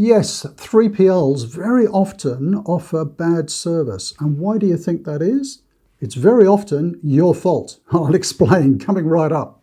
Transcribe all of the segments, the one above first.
Yes, 3PLs very often offer bad service. And why do you think that is? It's very often your fault. I'll explain, coming right up.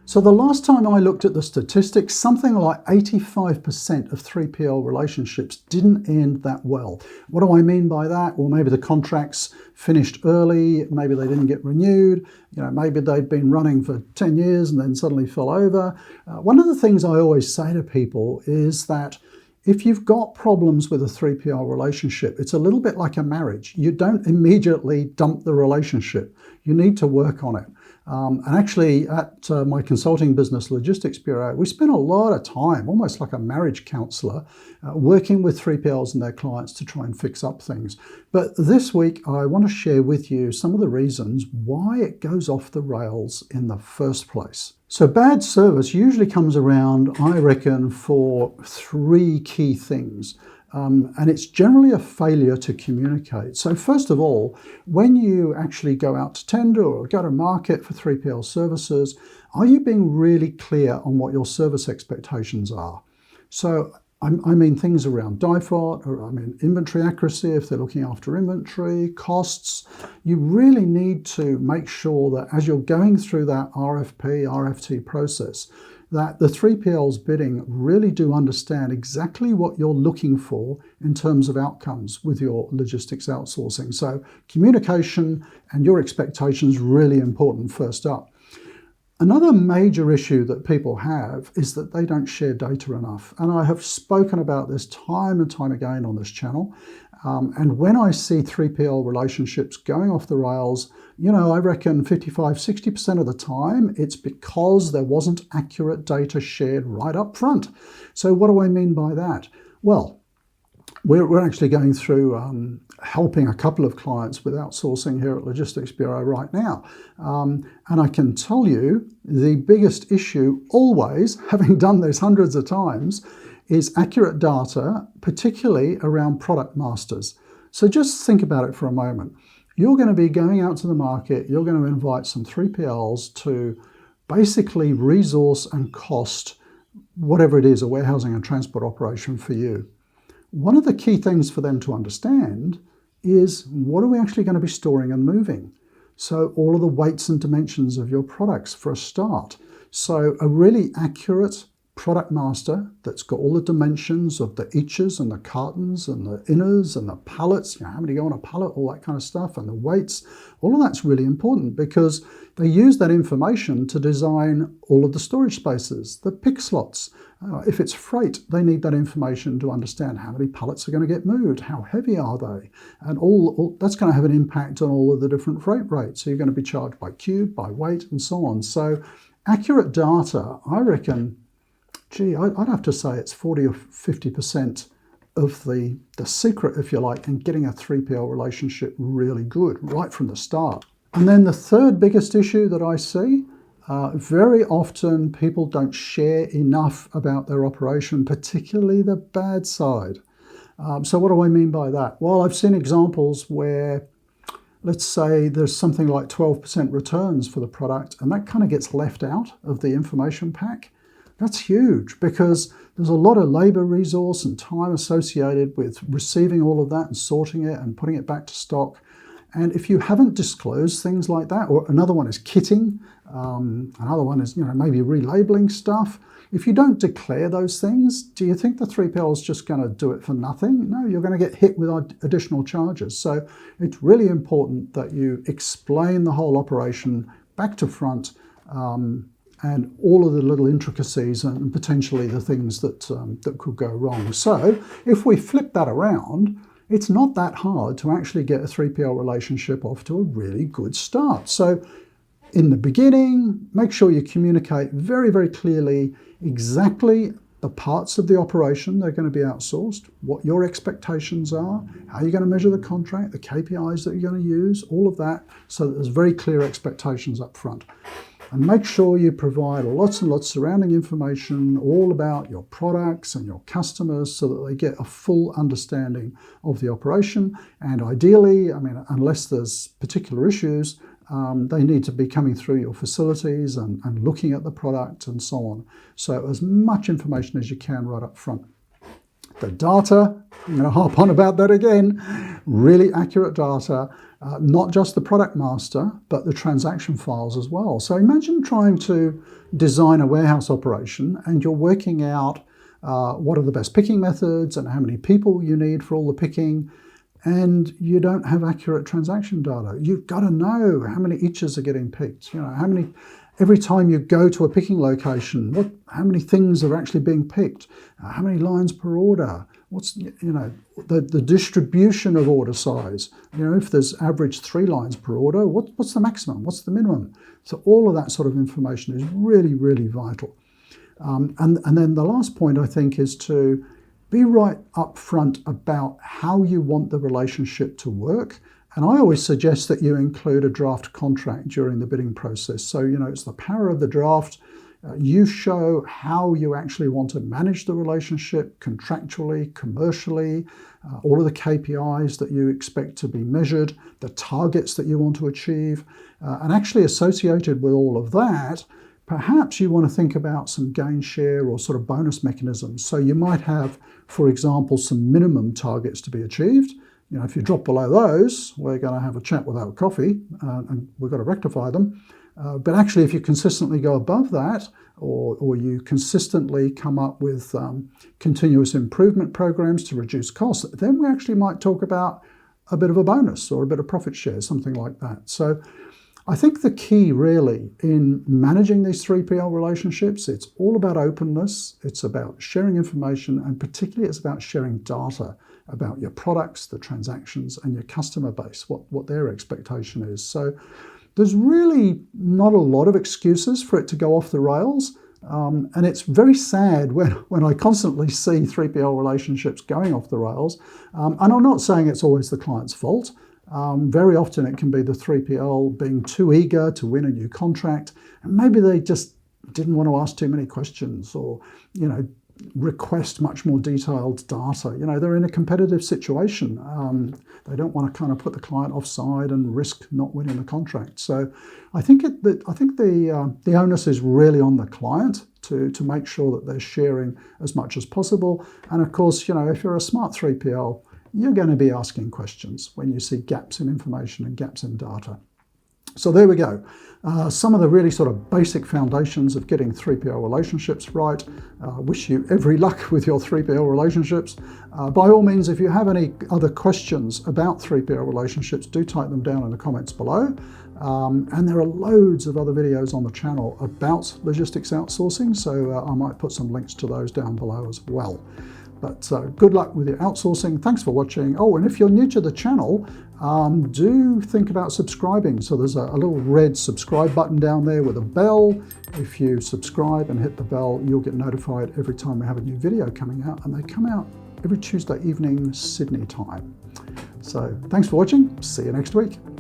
So the last time I looked at the statistics, something like 85% of 3PL relationships didn't end that well. What do I mean by that? Well, maybe the contracts finished early, maybe they didn't get renewed, maybe they'd been running for 10 years and then suddenly fell over. One of the things I always say to people is that if you've got problems with a 3PL relationship, it's a little bit like a marriage. You don't immediately dump the relationship. You need to work on it. And actually at my consulting business, Logistics Bureau, we spent a lot of time, almost like a marriage counsellor, working with 3PLs and their clients to try and fix up things. But this week, I want to share with you some of the reasons why it goes off the rails in the first place. So bad service usually comes around, I reckon, for three key things. And it's generally a failure to communicate. So first of all, when you actually go out to tender or go to market for 3PL services, are you being really clear on what your service expectations are? So I mean things around DIFOT, or I mean inventory accuracy if they're looking after inventory, costs. You really need to make sure that as you're going through that RFP, RFT process, that the 3PLs bidding really do understand exactly what you're looking for in terms of outcomes with your logistics outsourcing. So communication and your expectations really important first up. Another major issue that people have is that they don't share data enough. And I have spoken about this time and time again on this channel. And when I see 3PL relationships going off the rails, I reckon 55–60% of the time, it's because there wasn't accurate data shared right up front. So what do I mean by that? Well, we're actually going through helping a couple of clients with outsourcing here at Logistics Bureau right now. And I can tell you the biggest issue always, having done this hundreds of times, is accurate data, particularly around product masters. So just think about it for a moment. You're going to be going out to the market, you're going to invite some 3PLs to basically resource and cost whatever it is, a warehousing and transport operation for you. One of the key things for them to understand is what are we actually going to be storing and moving? So all of the weights and dimensions of your products for a start. So a really accurate product master that's got all the dimensions of the eaches and the cartons and the inners and the pallets, how many go on a pallet, all that kind of stuff, and the weights, all of that's really important because they use that information to design all of the storage spaces, the pick slots. If it's freight, they need that information to understand how many pallets are going to get moved, how heavy are they, and all that's going to have an impact on all of the different freight rates. So you're going to be charged by cube, by weight, and so on. So accurate data, I reckon, I'd have to say it's 40 or 50% of the secret, if you like, in getting a 3PL relationship really good right from the start. And then the third biggest issue that I see, very often people don't share enough about their operation, particularly the bad side. So what do I mean by that? Well, I've seen examples where, let's say there's something like 12% returns for the product, and that kind of gets left out of the information pack. That's huge because there's a lot of labor resource and time associated with receiving all of that and sorting it and putting it back to stock. And if you haven't disclosed things like that, or another one is kitting, another one is maybe relabeling stuff. If you don't declare those things, do you think the 3PL is just going to do it for nothing? No, you're going to get hit with additional charges. So it's really important that you explain the whole operation back to front, and all of the little intricacies and potentially the things that could go wrong. So if we flip that around, it's not that hard to actually get a 3PL relationship off to a really good start. So in the beginning, make sure you communicate very, very clearly exactly the parts of the operation that are going to be outsourced, what your expectations are, how you're going to measure the contract, the KPIs that you're going to use, all of that, so that there's very clear expectations up front. And make sure you provide lots and lots of surrounding information all about your products and your customers so that they get a full understanding of the operation. And ideally, unless there's particular issues, They need to be coming through your facilities and looking at the product and so on. So as much information as you can right up front. The data, I'm going to harp on about that again, really accurate data, not just the product master, but the transaction files as well. So imagine trying to design a warehouse operation and you're working out what are the best picking methods and how many people you need for all the picking, and you don't have accurate transaction data. You've got to know how many inches are getting picked, how many, every time you go to a picking location, how many things are actually being picked, how many lines per order, what's, the distribution of order size. If there's average 3 lines per order, what's the maximum, what's the minimum? So all of that sort of information is really, really vital. And then the last point, I think, is to be right up front about how you want the relationship to work. And I always suggest that you include a draft contract during the bidding process. So, it's the power of the draft. You show how you actually want to manage the relationship contractually, commercially, all of the KPIs that you expect to be measured, the targets that you want to achieve, and actually associated with all of that, perhaps you want to think about some gain share or sort of bonus mechanisms. So you might have, for example, some minimum targets to be achieved. If you drop below those, we're going to have a chat without coffee and we've got to rectify them. But actually, if you consistently go above that, or you consistently come up with continuous improvement programs to reduce costs, then we actually might talk about a bit of a bonus or a bit of profit share, something like that. So I think the key really in managing these 3PL relationships, it's all about openness, it's about sharing information, and particularly it's about sharing data about your products, the transactions, and your customer base, what their expectation is. So there's really not a lot of excuses for it to go off the rails. And it's very sad when I constantly see 3PL relationships going off the rails. And I'm not saying it's always the client's fault. Very often it can be the 3PL being too eager to win a new contract, and maybe they just didn't want to ask too many questions or, request much more detailed data. They're in a competitive situation. They don't want to kind of put the client offside and risk not winning the contract. So I think the onus is really on the client to make sure that they're sharing as much as possible. And of course, if you're a smart 3PL, you're going to be asking questions when you see gaps in information and gaps in data. So there we go. Some of the really sort of basic foundations of getting 3PL relationships right. Wish you every luck with your 3PL relationships. By all means, if you have any other questions about 3PL relationships, do type them down in the comments below. And there are loads of other videos on the channel about logistics outsourcing, so I might put some links to those down below as well. But good luck with your outsourcing. Thanks for watching. Oh, and if you're new to the channel, do think about subscribing. So there's a little red subscribe button down there with a bell. If you subscribe and hit the bell, you'll get notified every time we have a new video coming out. And they come out every Tuesday evening, Sydney time. So thanks for watching. See you next week.